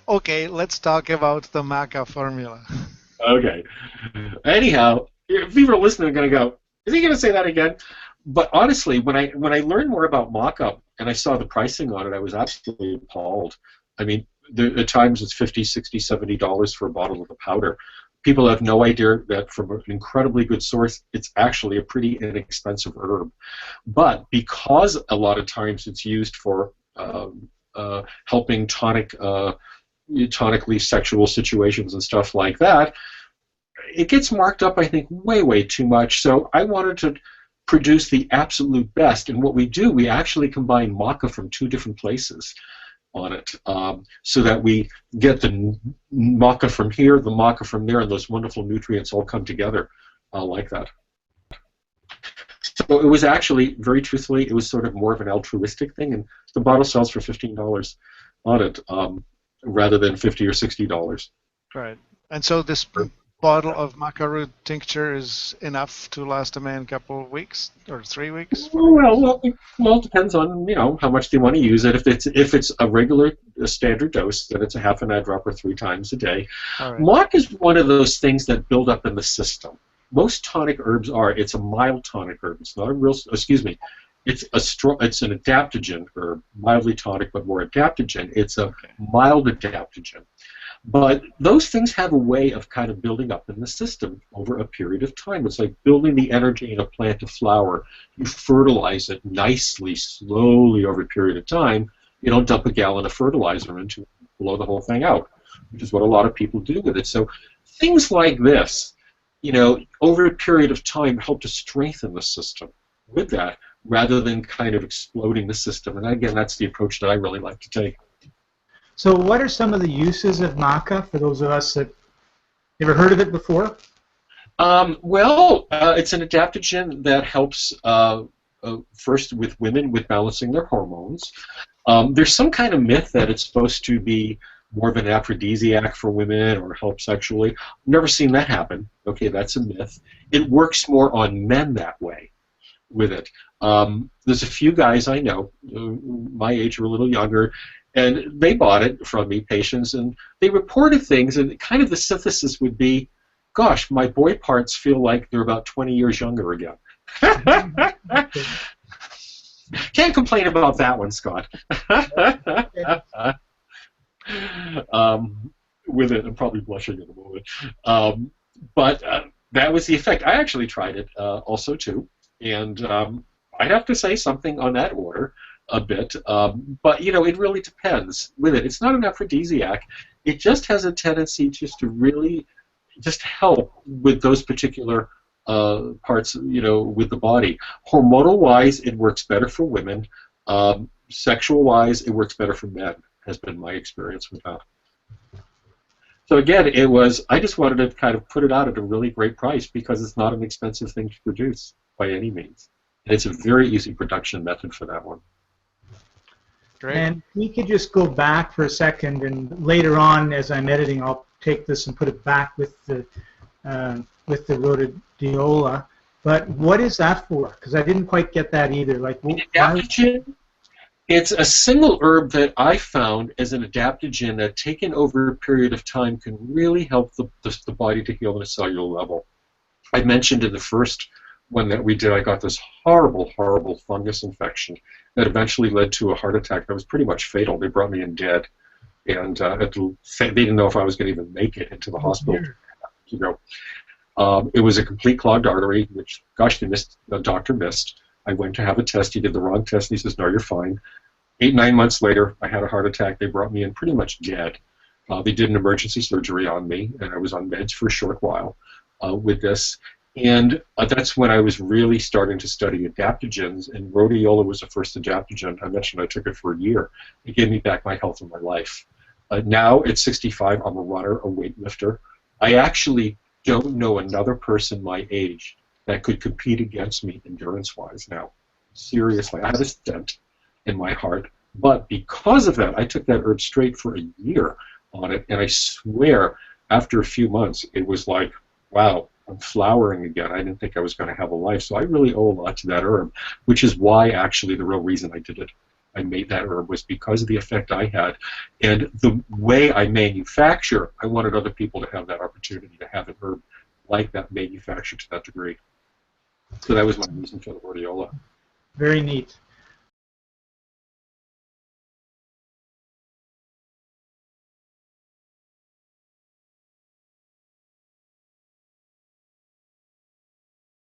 Okay, let's talk about the Maca formula. Okay. Anyhow, people are listening are going to go, is he going to say that again? But honestly, when I learned more about mock-up and I saw the pricing on it, I was absolutely appalled. I mean, at times it's 50, 60, $70 for a bottle of the powder. People have no idea that from an incredibly good source, it's actually a pretty inexpensive herb. But because a lot of times it's used for helping tonically sexual situations and stuff like that, it gets marked up, I think, way, way too much. So I wanted to produce the absolute best. And what we do, we actually combine maca from two different places on it, so that we get the maca from here, the maca from there, and those wonderful nutrients all come together like that. So it was actually, very truthfully, it was sort of more of an altruistic thing, and the bottle sells for $15 on it, rather than $50 or $60. Right. And so this bottle of Maca Root tincture is enough to last a man a couple of weeks or 3 weeks? Well, it depends on how much they want to use it. If it's a standard dose, then it's a half an eyedropper 3 times a day. All right. Maca is one of those things that build up in the system. Most tonic herbs are. It's a mild tonic herb. It's not a real. Excuse me. It's an adaptogen herb, mildly tonic but more adaptogen. It's a mild adaptogen. But those things have a way of kind of building up in the system over a period of time. It's like building the energy in a plant to flower. You fertilize it nicely, slowly over a period of time. You don't dump a gallon of fertilizer into it, blow the whole thing out, which is what a lot of people do with it. So things like this, over a period of time help to strengthen the system with that, rather than kind of exploding the system. And again, that's the approach that I really like to take. So what are some of the uses of maca for those of us that never heard of it before? It's an adaptogen that helps first with women with balancing their hormones. There's some kind of myth that it's supposed to be more of an aphrodisiac for women or help sexually. I've never seen that happen. Okay, that's a myth. It works more on men that way with it. There's a few guys I know, my age or a little younger, and they bought it from me, patients, and they reported things, and kind of the synthesis would be, gosh, my boy parts feel like they're about 20 years younger again. Can't complain about that one, Scott. With it, I'm probably blushing in a moment. But that was the effect. I actually tried it also, too, and I'd have to say something on that order a bit, but it really depends with it. It's not an aphrodisiac. It just has a tendency just to really just help with those particular parts, with the body. Hormonal-wise, it works better for women. Sexual-wise, it works better for men, has been my experience with that. So again, I just wanted to kind of put it out at a really great price because it's not an expensive thing to produce by any means. And it's a very easy production method for that one. Great. And we could just go back for a second, and later on, as I'm editing, I'll take this and put it back with the rhodiola. But what is that for? Because I didn't quite get that either. Like, adaptogen. It's a single herb that I found as an adaptogen that, taken over a period of time, can really help the body to heal on a cellular level. I mentioned in the first one that we did, I got this horrible, horrible fungus infection that eventually led to a heart attack that was pretty much fatal. They brought me in dead, and they didn't know if I was going to even make it into the hospital. It was a complete clogged artery, which, gosh, the doctor missed. I went to have a test. He did the wrong test, and he says, no, you're fine. 8-9 months later, I had a heart attack. They brought me in pretty much dead. They did an emergency surgery on me, and I was on meds for a short while with this. And that's when I was really starting to study adaptogens, and rhodiola was the first adaptogen. I mentioned I took it for a year. It gave me back my health and my life. Now, at 65, I'm a runner, a weightlifter. I actually don't know another person my age that could compete against me endurance-wise now. Seriously, I had a stent in my heart. But because of that, I took that herb straight for a year on it, and I swear, after a few months, it was like, wow, I'm flowering again. I didn't think I was going to have a life. So I really owe a lot to that herb, which is why, actually, the real reason I did it. I made that herb was because of the effect I had. And the way I manufacture, I wanted other people to have that opportunity to have an herb like that manufactured to that degree. So that was my reason for the rhodiola. Very neat.